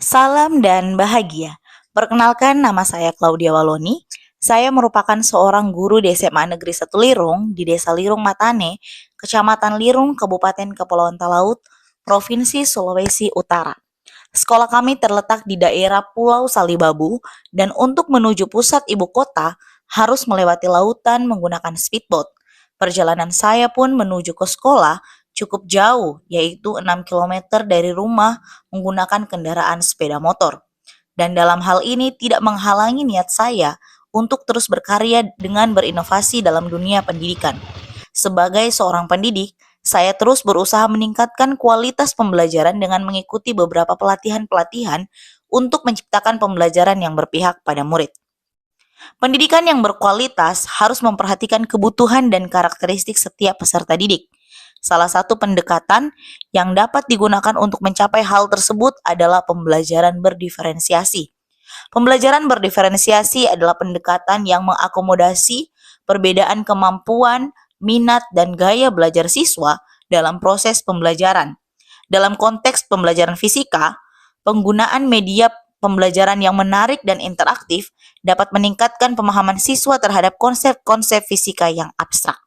Salam dan bahagia. Perkenalkan, nama saya Claudia Waloni. Saya merupakan seorang guru di SMA Negeri 1 Lirung di Desa Lirung Matane, Kecamatan Lirung, Kabupaten Kepulauan Talaut, Provinsi Sulawesi Utara. Sekolah kami terletak di daerah Pulau Salibabu dan untuk menuju pusat ibu kota harus melewati lautan menggunakan speedboat. Perjalanan saya pun menuju ke sekolah cukup jauh, yaitu 6 kilometer dari rumah menggunakan kendaraan sepeda motor. Dan dalam hal ini tidak menghalangi niat saya untuk terus berkarya dengan berinovasi dalam dunia pendidikan. Sebagai seorang pendidik, saya terus berusaha meningkatkan kualitas pembelajaran dengan mengikuti beberapa pelatihan-pelatihan untuk menciptakan pembelajaran yang berpihak pada murid. Pendidikan yang berkualitas harus memperhatikan kebutuhan dan karakteristik setiap peserta didik. Salah satu pendekatan yang dapat digunakan untuk mencapai hal tersebut adalah pembelajaran berdiferensiasi. Pembelajaran berdiferensiasi adalah pendekatan yang mengakomodasi perbedaan kemampuan, minat, dan gaya belajar siswa dalam proses pembelajaran. Dalam konteks pembelajaran fisika, penggunaan media pembelajaran yang menarik dan interaktif dapat meningkatkan pemahaman siswa terhadap konsep-konsep fisika yang abstrak.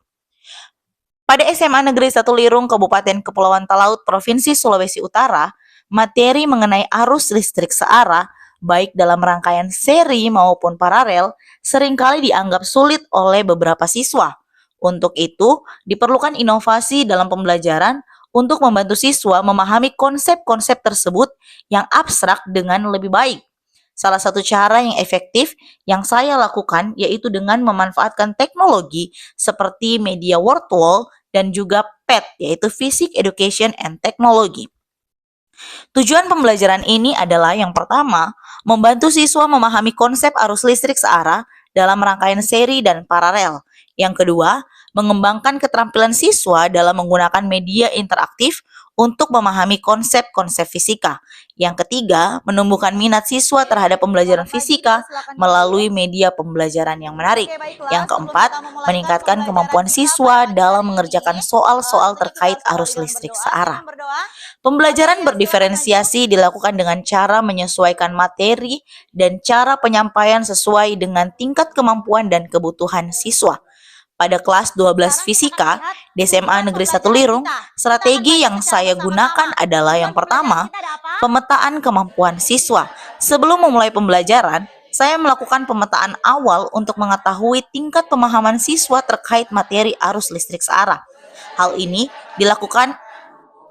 Pada SMA Negeri 1 Lirung, Kabupaten Kepulauan Talaut, Provinsi Sulawesi Utara, materi mengenai arus listrik searah, baik dalam rangkaian seri maupun paralel, seringkali dianggap sulit oleh beberapa siswa. Untuk itu, diperlukan inovasi dalam pembelajaran untuk membantu siswa memahami konsep-konsep tersebut yang abstrak dengan lebih baik. Salah satu cara yang efektif yang saya lakukan yaitu dengan memanfaatkan teknologi seperti media word wall dan juga PET, yaitu Physics Education and Technology. Tujuan pembelajaran ini adalah yang pertama, membantu siswa memahami konsep arus listrik searah dalam rangkaian seri dan paralel. Yang kedua, mengembangkan keterampilan siswa dalam menggunakan media interaktif untuk memahami konsep-konsep fisika. Yang ketiga, menumbuhkan minat siswa terhadap pembelajaran fisika melalui media pembelajaran yang menarik. Yang keempat, meningkatkan kemampuan siswa dalam mengerjakan soal-soal terkait arus listrik searah. Pembelajaran berdiferensiasi dilakukan dengan cara menyesuaikan materi dan cara penyampaian sesuai dengan tingkat kemampuan dan kebutuhan siswa. Pada kelas 12 fisika di SMA Negeri 1 Lirung, strategi yang saya gunakan adalah yang pertama, pemetaan kemampuan siswa. Sebelum memulai pembelajaran, saya melakukan pemetaan awal untuk mengetahui tingkat pemahaman siswa terkait materi arus listrik searah. Hal ini dilakukan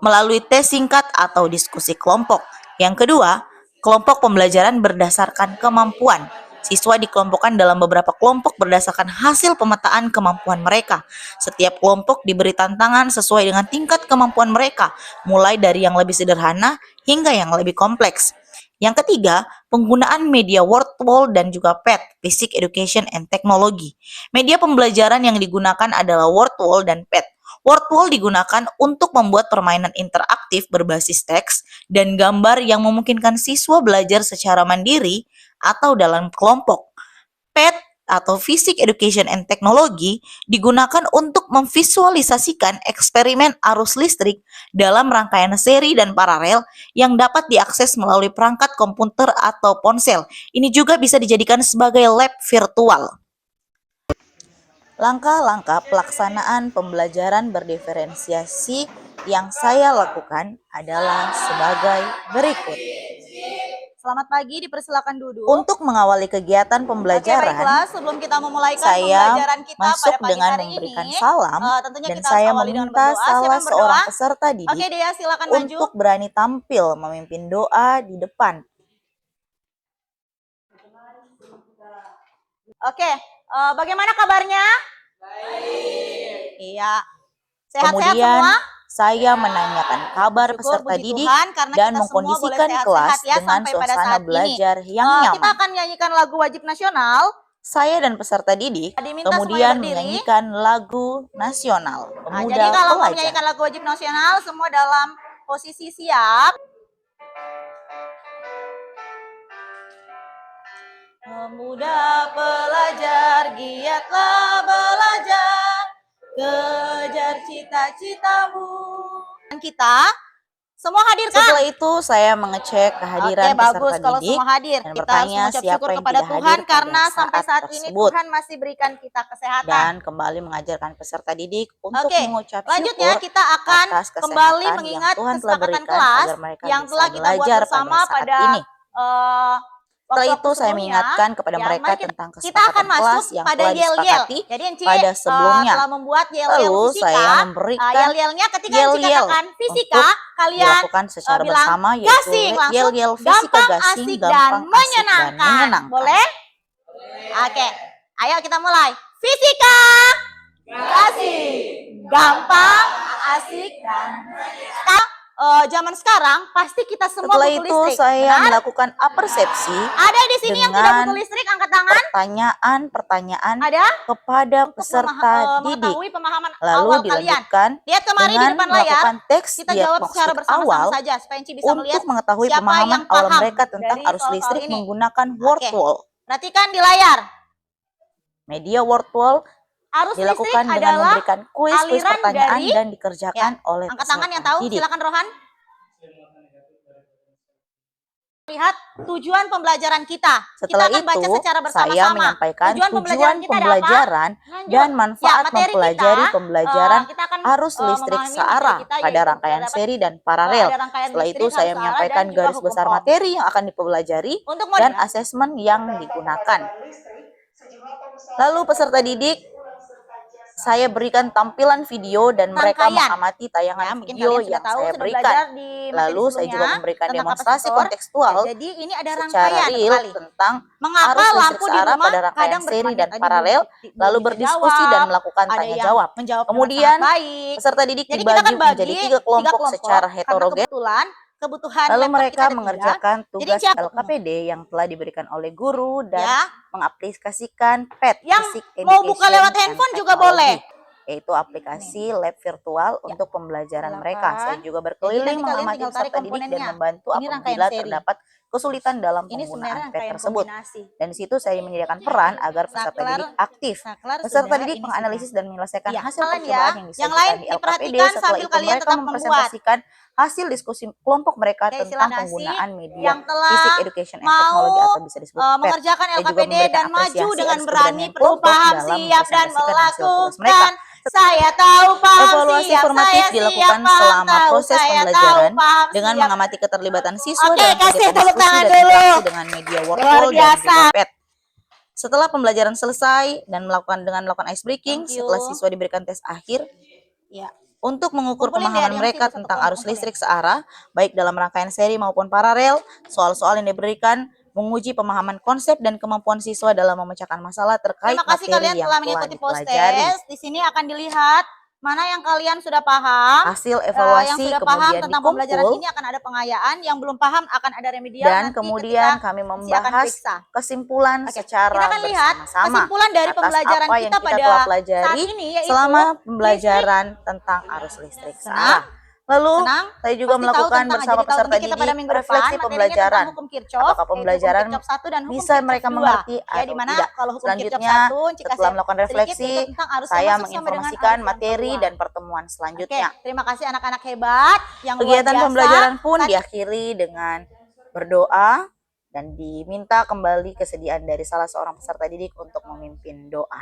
melalui tes singkat atau diskusi kelompok. Yang kedua, kelompok pembelajaran berdasarkan kemampuan. Siswa dikelompokkan dalam beberapa kelompok berdasarkan hasil pemetaan kemampuan mereka. Setiap kelompok diberi tantangan sesuai dengan tingkat kemampuan mereka, mulai dari yang lebih sederhana hingga yang lebih kompleks. Yang ketiga, penggunaan media word wall dan juga PET, Physics Education and Technology. Media pembelajaran yang digunakan adalah word wall dan PET. Word wall digunakan untuk membuat permainan interaktif berbasis teks dan gambar yang memungkinkan siswa belajar secara mandiri atau dalam kelompok. PET atau Physics Education and Technology digunakan untuk memvisualisasikan eksperimen arus listrik dalam rangkaian seri dan paralel yang dapat diakses melalui perangkat komputer atau ponsel. Ini juga bisa dijadikan sebagai lab virtual. Langkah-langkah pelaksanaan pembelajaran berdiferensiasi yang saya lakukan adalah sebagai berikut. Selamat pagi, dipersilakan duduk. Untuk mengawali kegiatan pembelajaran, baiklah, sebelum kita memulai saya pembelajaran kita masuk pada pagi dengan hari memberikan ini, salam tentunya dan kita saya awali dengan meminta berdoa. salah Siapa yang seorang berdoa? peserta Oke, didik Dea, silakan maju. untuk berani tampil memimpin doa di depan. Oke, bagaimana kabarnya? Baik. Iya. Sehat-sehat Kemudian semua? saya menanyakan kabar Syukur, peserta puji didik Tuhan, karena dan kita semua boleh mengkondisikan sehat-sehat kelas ya dengan sampai pada suasana saat belajar ini. yang Kita nyaman. akan menyanyikan lagu wajib nasional. Saya dan peserta didik Diminta kemudian semuanya berdiri. menyanyikan lagu nasional Nah, Pemuda jadi kalau mau Pelajar. menyanyikan lagu wajib nasional, semua dalam posisi siap. Pemuda pelajar, giatlah belajar, kejar cita-citamu. Dan kita Semua hadir kan? Setelah itu saya mengecek kehadiran Oke, bagus peserta kalau didik semua hadir. dan Kita harus bertanya mengucap siapa syukur yang kepada tidak Tuhan hadir karena pada sampai saat ini tersebut. Tuhan masih berikan kita kesehatan. Dan kembali mengajarkan peserta didik untuk Oke, mengucap selanjutnya syukur kita akan atas kembali kesehatan mengingat yang Tuhan telah kesepakatan berikan kelas agar mereka yang bisa telah kita buat belajar bersama pada saat pada ini. Setelah waktu-waktu itu saya sebelumnya. mengingatkan kepada Ya, mereka mari tentang kita kesepakatan akan masuk kelas yang pada telah yel-yel. disepakati Jadi Enci pada sebelumnya. telah membuat yel-yel Lalu fisika. saya memberikan Yel-yelnya ketika Enci yel-yel katakan fisika, untuk kalian dilakukan secara bilang bersama, yaitu gasing, langsung yel-yel fisika gampang, gasing, asik, gampang, dan asik, dan menyenangkan. menyenangkan. Boleh? Oke, ayo kita mulai. Fisika gasing, gampang, asik, dan zaman sekarang pasti kita semua Setelah butuh itu listrik. saya Benar? melakukan apersepsi Ada di sini yang tidak dengan butuh listrik, angkat tangan. pertanyaan-pertanyaan Ada? kepada Untuk peserta didik. mengetahui pemahaman Lalu awal kalian. dilanjutkan Lihat kemari di dengan depan layar. melakukan teks Kita jawab secara diagnostik bersama-sama awal saja supaya Enci bisa melihat untuk mengetahui siapa pemahaman yang awal paham mereka tentang dari arus soal-soal listrik ini. menggunakan word Oke. wall. Perhatikan di layar. Media word wall Arus dilakukan listrik dengan adalah memberikan kuis-kuis aliran pertanyaan dari dan dikerjakan oleh angkat tangan yang peserta tahu, didik. silakan Rohan. Lihat tujuan pembelajaran kita. Setelah kita akan baca itu, secara saya bersama-sama. menyampaikan tujuan pembelajaran kita ada apa? pembelajaran Lanjut. dan manfaat Ya, materi mempelajari kita, pembelajaran kita akan arus listrik memahami searah materi kita, pada yaitu rangkaian terdapat, seri dan paralel. ada rangkaian Setelah listrik, itu saya harus searah, menyampaikan dan juga garis hukum besar Ohm. materi yang akan dipelajari Untuk dan modul, asesmen yang digunakan. Lalu peserta didik saya berikan tampilan video dan mereka Rangkaian. mengamati tayangan mungkin video kalian sudah yang tahu, saya sudah berikan. belajar di materi Lalu saya sebelumnya juga memberikan tentang demonstrasi kapasitor. kontekstual Ya, jadi ini ada secara rangkaian real sekali. tentang Mengapa arus listrik lampu di searah rumah pada rangkaian kadang seri bersemangat? dan Tadi paralel, belum lalu bisa berdiskusi jawab, dan melakukan ada tanya yang jawab. menjawab dengan Kemudian sangat baik. peserta didik Jadi kita akan dibagi bagi menjadi tiga kelompok secara karena heterogen. kebetulan kebutuhan Lalu laptop mereka kita ada 3. mengerjakan tugas siapa? LKPD yang telah diberikan oleh guru dan Ya. mengaplikasikan PET, Yang Basic mau buka Education lewat and handphone juga Technology, boleh. yaitu aplikasi lab virtual untuk pembelajaran Silakan. mereka. Saya juga Jadi berkeliling nanti kalian mengamati tinggal tarik peserta didik dan komponennya. membantu Ini rangkaian apabila seri. terdapat kesulitan dalam Ini sebenarnya penggunaan PET rangkaian tersebut. kombinasi. Dan di situ saya menyediakan peran agar peserta Saklar- didik aktif. saklar Peserta sudah, didik ini menganalisis dan menyelesaikan Iya, hasil kalian percobaan ya. yang Yang disajikan lain di LKPD. diperhatikan Setelah sambil itu kalian mereka tetap membuat. mempresentasikan hasil diskusi kelompok mereka Oke, tentang silakan. penggunaan media Yang telah Basic Education and mau, Technology atau bisa disebut PET. mengerjakan Saya juga LKPD memberikan dan maju apresiasi dengan atas berani, keberanian penuh kelompok paham, dalam siap dan mempresentasikan hasil tugas mereka. melakukan. Saya tahu paham, Evaluasi siap, formatif saya dilakukan siap, paham, selama tahu, proses saya pembelajaran tahu, paham, dengan siap. mengamati keterlibatan siswa Oke, dalam kasih kegiatan tepuk diskusi tangan dan dulu. interaksi dengan media Luar workflow dan biasa. juga PET. Setelah pembelajaran selesai dan melakukan ice breaking, Thank you. setelah siswa diberikan tes akhir Ya. untuk mengukur Kumpulin pemahaman deh, mereka satu tentang arus komponen. listrik searah, baik dalam rangkaian seri maupun paralel, soal-soal yang diberikan menguji pemahaman konsep dan kemampuan siswa dalam memecahkan masalah terkait Terima kasih materi kalian yang telah telah mengikuti post dipelajari. test. Di sini akan dilihat mana yang kalian sudah paham. Hasil yang evaluasi sudah paham kemudian tentang pembelajaran dikumpul ini akan ada pengayaan, yang belum paham akan ada remedial dan nanti kemudian ketika kami Enci akan membahas periksa. kesimpulan Oke, secara kita akan lihat bersama-sama kesimpulan dari atas pembelajaran apa yang kita kita pada telah saat pelajari ini, yaitu selama pembelajaran tentang arus listrik searah. Lalu Tenang, saya juga pasti tahu melakukan tentang, bersama jadi tahu peserta nanti kita pada didik minggu depan refleksi materinya pembelajaran. tentang hukum Kirchhoff, Apakah yaitu pembelajaran hukum Kirchhoff 1 dan hukum bisa Kirchhoff mereka 2. mengerti Ya, atau di mana tidak. kalau hukum Kirchhoff Selanjutnya, 1, Enci kasih setelah melakukan sedikit refleksi, itu tentang arus yang saya masuk sama dengan menginformasikan arus yang materi keluar. dan pertemuan Oke, selanjutnya. terima kasih anak-anak hebat yang Kegiatan luar biasa. pembelajaran pun Tadi- diakhiri dengan berdoa dan diminta kembali kesediaan dari salah seorang peserta didik untuk memimpin doa.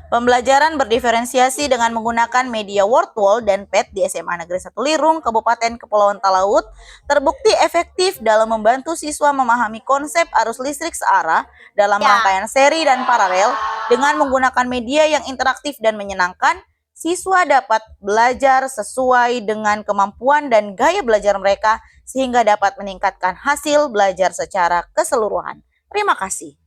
Pembelajaran berdiferensiasi dengan menggunakan media word wall dan PET di SMA Negeri 1 Lirung, Kabupaten Kepulauan Talaut, terbukti efektif dalam membantu siswa memahami konsep arus listrik searah dalam rangkaian seri dan paralel. Dengan menggunakan media yang interaktif dan menyenangkan, siswa dapat belajar sesuai dengan kemampuan dan gaya belajar mereka sehingga dapat meningkatkan hasil belajar secara keseluruhan. Terima kasih.